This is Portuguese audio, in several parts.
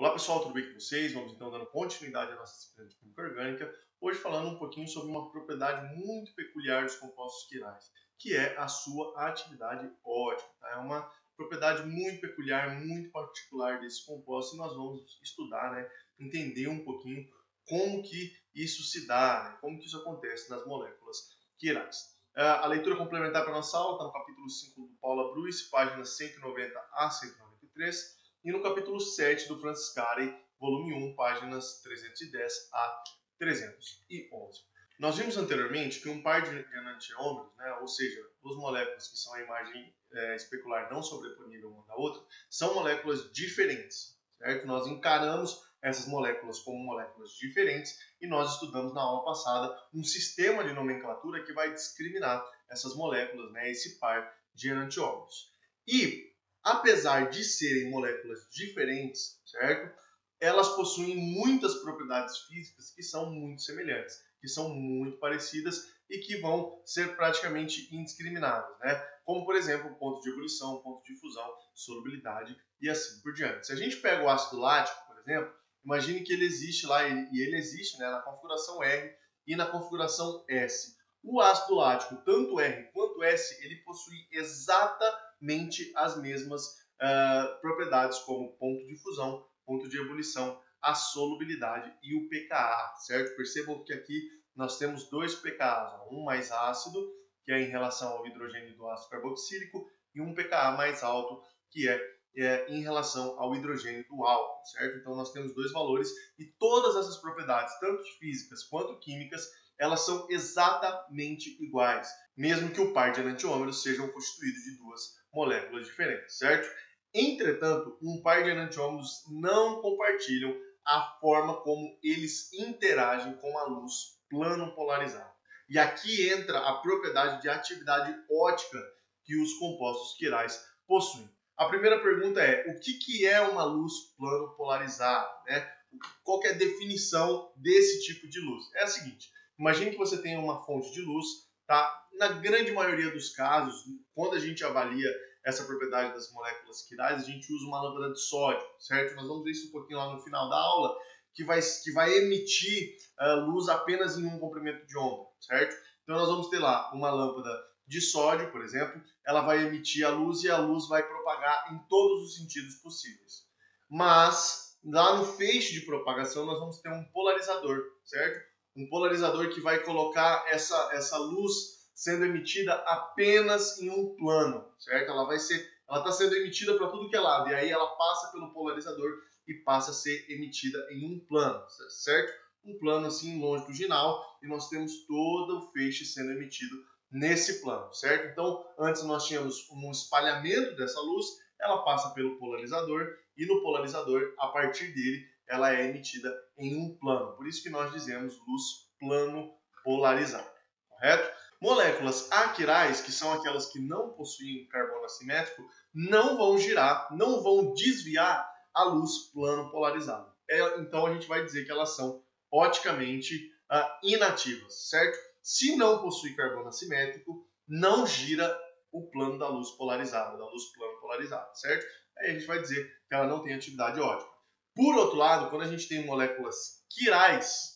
Olá pessoal, tudo bem com vocês? Vamos então dando continuidade à nossa disciplina de Química Orgânica, hoje falando um pouquinho sobre uma propriedade muito peculiar dos compostos quirais, que é a sua atividade ótica. Tá? É uma propriedade muito peculiar, muito particular desse composto e nós vamos estudar, entender um pouquinho como que isso se dá, como que isso acontece nas moléculas quirais. A leitura complementar para a nossa aula está no capítulo 5 do Paula Bruce, páginas 190 a 193, e no capítulo 7 do Francis Carey, volume 1, páginas 310 a 311. Nós vimos anteriormente que um par de enantiômeros, ou seja, duas moléculas que são a imagem especular não sobreponível uma da outra, são moléculas diferentes, certo? Nós encaramos essas moléculas como moléculas diferentes e nós estudamos na aula passada um sistema de nomenclatura que vai discriminar essas moléculas, esse par de enantiômeros. E apesar de serem moléculas diferentes, certo? Elas possuem muitas propriedades físicas que são muito semelhantes, que são muito parecidas e que vão ser praticamente indiscrimináveis, Como, por exemplo, ponto de ebulição, ponto de fusão, solubilidade e assim por diante. Se a gente pega o ácido lático, por exemplo, imagine que ele existe lá, e ele existe na configuração R e na configuração S. O ácido lático, tanto R quanto S, ele possui exatamente as mesmas propriedades como ponto de fusão, ponto de ebulição, a solubilidade e o pKa, certo? Percebam que aqui nós temos dois pKa's, um mais ácido, que é em relação ao hidrogênio do ácido carboxílico, e um pKa mais alto, que é em relação ao hidrogênio do álcool, certo? Então nós temos dois valores e todas essas propriedades, tanto físicas quanto químicas, elas são exatamente iguais, mesmo que o par de enantiômeros sejam constituídos de duas moléculas diferentes, certo? Entretanto, um par de enantiômeros não compartilham a forma como eles interagem com a luz plano polarizada. E aqui entra a propriedade de atividade ótica que os compostos quirais possuem. A primeira pergunta é, o que é uma luz plano polarizada? Qual que é a definição desse tipo de luz? É a seguinte, imagine que você tenha uma fonte de luz, tá? Na grande maioria dos casos, quando a gente avalia essa propriedade das moléculas quirais, a gente usa uma lâmpada de sódio, certo? Nós vamos ver isso um pouquinho lá no final da aula, que vai emitir luz apenas em um comprimento de onda, certo? Então nós vamos ter lá uma lâmpada de sódio, por exemplo, ela vai emitir a luz e a luz vai propagar em todos os sentidos possíveis. Mas lá no feixe de propagação nós vamos ter um polarizador, certo? Um polarizador que vai colocar essa luz sendo emitida apenas em um plano, certo? Ela está sendo emitida para tudo que é lado, e aí ela passa pelo polarizador e passa a ser emitida em um plano, certo? Um plano assim longitudinal, e nós temos todo o feixe sendo emitido nesse plano, certo? Então, antes nós tínhamos um espalhamento dessa luz, ela passa pelo polarizador, e no polarizador, a partir dele, ela é emitida em um plano. Por isso que nós dizemos luz plano polarizada, correto? Moléculas aquirais, que são aquelas que não possuem carbono assimétrico, não vão girar, não vão desviar a luz plano polarizada. Então a gente vai dizer que elas são oticamente inativas, certo? Se não possui carbono assimétrico, não gira o plano da luz polarizada, certo? Aí a gente vai dizer que ela não tem atividade ótica. Por outro lado, quando a gente tem moléculas quirais,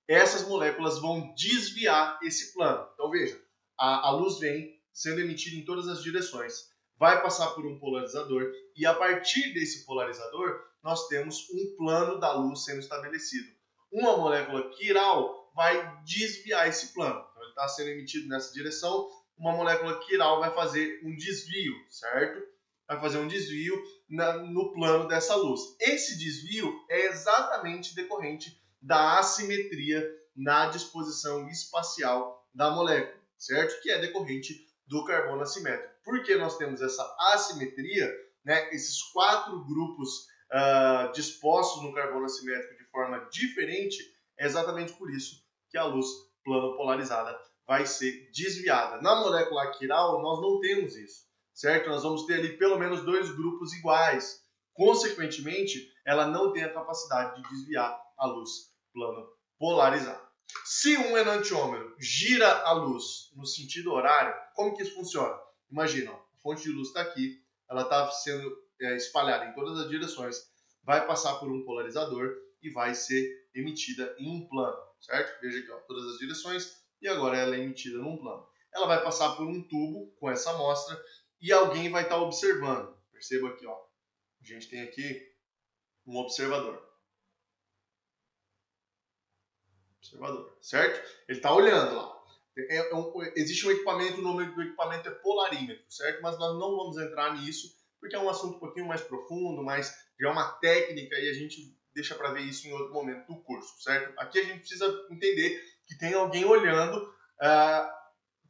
essas moléculas vão desviar esse plano. Então veja, a luz vem sendo emitida em todas as direções, vai passar por um polarizador e a partir desse polarizador nós temos um plano da luz sendo estabelecido. Uma molécula quiral vai desviar esse plano. Então ele está sendo emitido nessa direção, uma molécula quiral vai fazer um desvio, certo? Vai fazer um desvio no plano dessa luz. Esse desvio é exatamente decorrente da assimetria na disposição espacial da molécula, certo? Que é decorrente do carbono assimétrico. Por que nós temos essa assimetria, esses quatro grupos dispostos no carbono assimétrico de forma diferente, é exatamente por isso que a luz plano polarizada vai ser desviada. Na molécula quiral, nós não temos isso, certo? Nós vamos ter ali pelo menos dois grupos iguais. Consequentemente, ela não tem a capacidade de desviar a luz plano polarizado. Se um enantiômero gira a luz no sentido horário, como que isso funciona? Imagina, a fonte de luz está aqui, ela está sendo espalhada em todas as direções. vai passar por um polarizador e vai ser emitida em um plano, certo? Veja aqui, ó, todas as direções, e agora ela é emitida num plano. Ela vai passar por um tubo com essa amostra e alguém vai estar observando. Perceba aqui, ó, a gente tem aqui um observador, certo? Ele está olhando lá. Existe um equipamento, o nome do equipamento é polarímetro, certo? Mas nós não vamos entrar nisso, porque é um assunto um pouquinho mais profundo, mas já é uma técnica e a gente deixa para ver isso em outro momento do curso, certo? Aqui a gente precisa entender que tem alguém olhando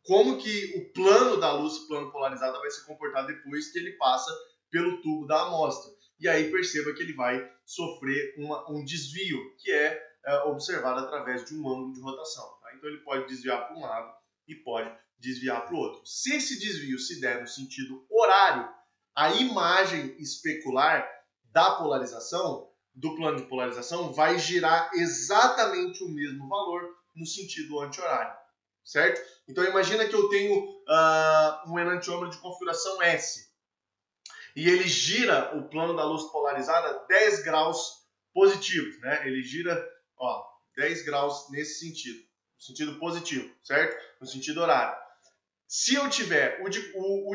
como que o plano da luz, plano polarizada, vai se comportar depois que ele passa pelo tubo da amostra. E aí perceba que ele vai sofrer um desvio, que é observado através de um ângulo de rotação. Tá? Então ele pode desviar para um lado e pode desviar para o outro. Se esse desvio se der no sentido horário, a imagem especular da polarização, do plano de polarização, vai girar exatamente o mesmo valor no sentido anti-horário, certo? Então imagina que eu tenho um enantiômero de configuração S e ele gira o plano da luz polarizada 10 graus positivos, né? Ele gira, ó, 10 graus nesse sentido, no sentido positivo, certo? No sentido horário. Se eu tiver o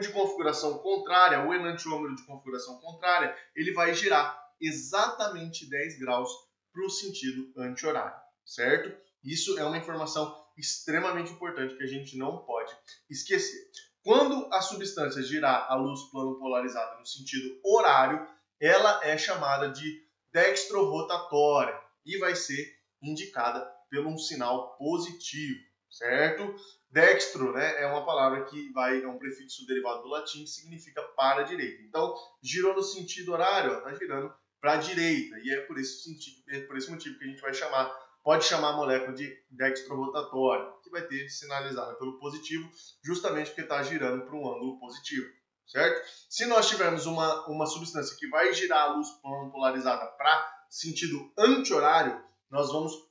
de configuração contrária, o enantiômero de configuração contrária, ele vai girar exatamente 10 graus para o sentido anti-horário, certo? Isso é uma informação extremamente importante que a gente não pode esquecer. Quando a substância girar a luz plano polarizada no sentido horário, ela é chamada de dextrorrotatória e vai ser indicada pelo um sinal positivo, certo? Dextro, né, é uma palavra que é um prefixo derivado do latim que significa para a direita. Então, girou no sentido horário, está girando para a direita. E é por esse motivo que a gente pode chamar a molécula de dextrorrotatória, que vai ter sinalizada pelo positivo, justamente porque está girando para um ângulo positivo, certo? Se nós tivermos uma substância que vai girar a luz polarizada para sentido anti-horário, nós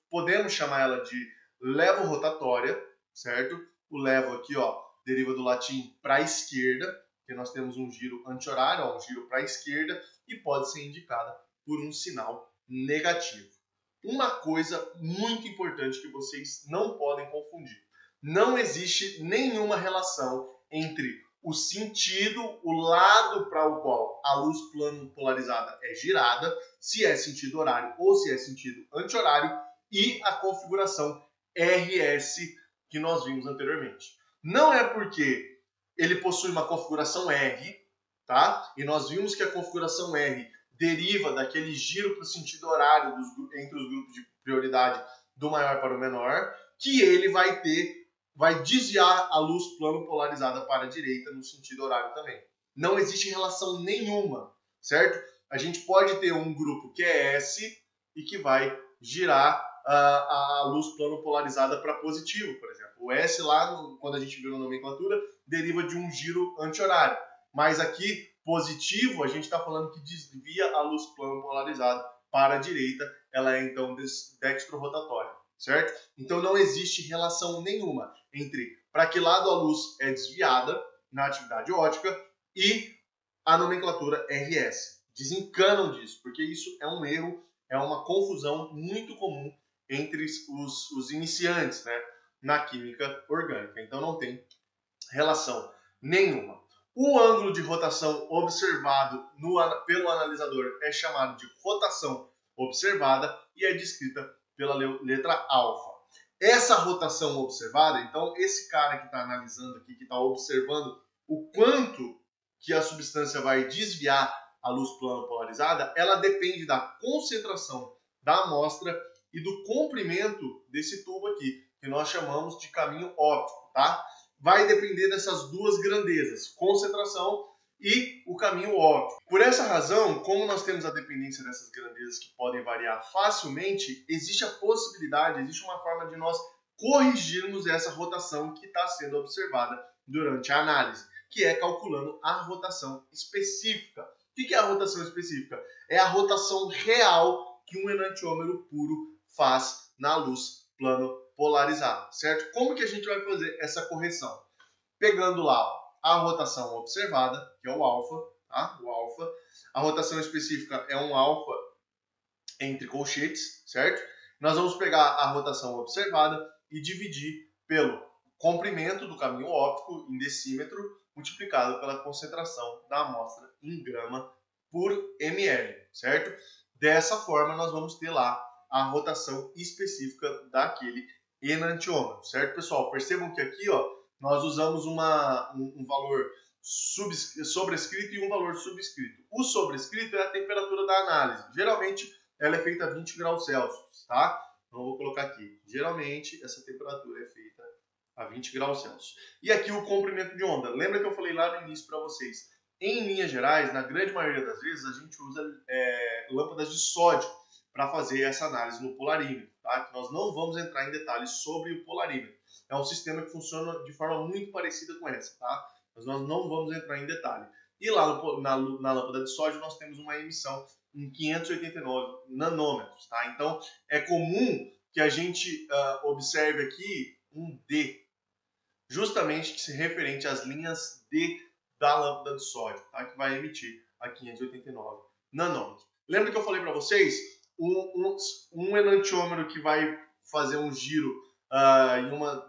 podemos chamar ela de levorrotatória, certo? O levo aqui, ó, deriva do latim para a esquerda, porque nós temos um giro anti-horário, ó, um giro para a esquerda, e pode ser indicada por um sinal negativo. Uma coisa muito importante que vocês não podem confundir. Não existe nenhuma relação entre o sentido, o lado para o qual a luz plano polarizada é girada, se é sentido horário ou se é sentido anti-horário, e a configuração RS que nós vimos anteriormente. Não é porque ele possui uma configuração R, tá? E nós vimos que a configuração R deriva daquele giro para o sentido horário entre os grupos de prioridade do maior para o menor, que ele vai desviar a luz plano polarizada para a direita no sentido horário também. Não existe relação nenhuma, certo? A gente pode ter um grupo que é S e que vai girar a luz plano polarizada para positivo, por exemplo. O S lá, quando a gente viu na nomenclatura, deriva de um giro anti-horário. Mas aqui, positivo, a gente está falando que desvia a luz plano polarizada para a direita. Ela é, então, dextrorrotatória, certo? Então, não existe relação nenhuma entre para que lado a luz é desviada na atividade óptica e a nomenclatura RS. Desencanam disso, porque isso é um erro, é uma confusão muito comum entre os iniciantes, né, na química orgânica. Então não tem relação nenhuma. O ângulo de rotação observado pelo analisador é chamado de rotação observada e é descrita pela letra alfa. Essa rotação observada, então esse cara que está analisando aqui, que está observando o quanto que a substância vai desviar a luz plano polarizada, ela depende da concentração da amostra e do comprimento desse tubo aqui, que nós chamamos de caminho óptico, tá? Vai depender dessas duas grandezas, concentração e o caminho óptico. Por essa razão, como nós temos a dependência dessas grandezas que podem variar facilmente, existe a possibilidade, existe uma forma de nós corrigirmos essa rotação que está sendo observada durante a análise, que é calculando a rotação específica. O que é a rotação específica? É a rotação real que um enantiômero puro faz na luz plano polarizada, certo? Como que a gente vai fazer essa correção? Pegando lá a rotação observada, que é o alfa, tá? O alfa. A rotação específica é um alfa entre colchetes, certo? Nós vamos pegar a rotação observada e dividir pelo comprimento do caminho óptico em decímetro multiplicado pela concentração da amostra em grama por ml, certo? Dessa forma, nós vamos ter lá a rotação específica daquele enantiômero, certo, pessoal? Percebam que aqui, ó, nós usamos um valor sobrescrito e um valor subscrito. O sobrescrito é a temperatura da análise. Geralmente, ela é feita a 20 graus Celsius, tá? Então, eu vou colocar aqui. Geralmente, essa temperatura é feita a 20 graus Celsius. E aqui o comprimento de onda. Lembra que eu falei lá no início para vocês? Em linhas gerais, na grande maioria das vezes, a gente usa lâmpadas de sódio para fazer essa análise no polarímetro, tá? Que nós não vamos entrar em detalhes sobre o polarímetro. É um sistema que funciona de forma muito parecida com essa, tá? Mas nós não vamos entrar em detalhe. E lá na lâmpada de sódio nós temos uma emissão em 589 nanômetros, tá? Então é comum que a gente observe aqui um D, justamente que se referente às linhas D da lâmpada de sódio, tá? Que vai emitir a 589 nanômetros. Lembra que eu falei para vocês? Um enantiômero que vai fazer um giro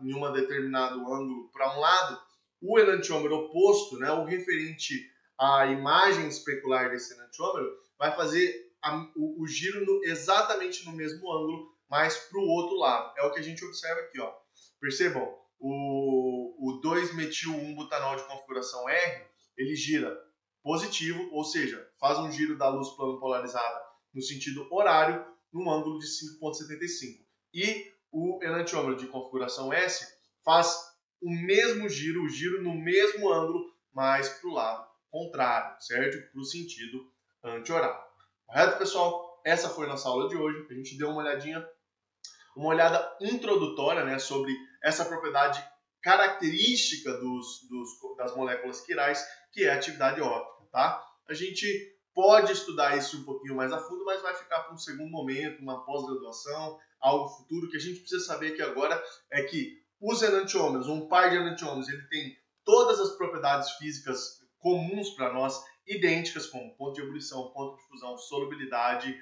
em um determinado ângulo para um lado, o enantiômero oposto, né, o referente à imagem especular desse enantiômero, vai fazer o giro exatamente no mesmo ângulo, mas para o outro lado. É o que a gente observa aqui, ó. Percebam, o 2-metil-1-butanol de configuração R, ele gira positivo, ou seja, faz um giro da luz plano polarizada no sentido horário, num ângulo de 5,75. E o enantiômero de configuração S faz o mesmo giro, o giro no mesmo ângulo, mas para o lado contrário, certo? Para o sentido anti-horário. Correto, pessoal? Essa foi a nossa aula de hoje. A gente deu uma olhada introdutória, né, sobre essa propriedade característica das moléculas quirais, que é a atividade óptica, tá? A gente pode estudar isso um pouquinho mais a fundo, mas vai ficar para um segundo momento, uma pós-graduação, algo futuro. Que a gente precisa saber aqui agora é que os enantiômeros, um par de enantiômeros, ele tem todas as propriedades físicas comuns para nós, idênticas, como ponto de ebulição, ponto de fusão, solubilidade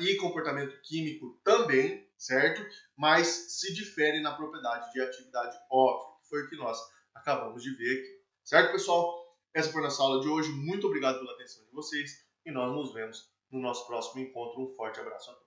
e comportamento químico também, certo? Mas se difere na propriedade de atividade óptica, que foi o que nós acabamos de ver aqui. Certo, pessoal? Essa foi a nossa aula de hoje. Muito obrigado pela atenção de vocês e nós nos vemos no nosso próximo encontro. Um forte abraço a todos.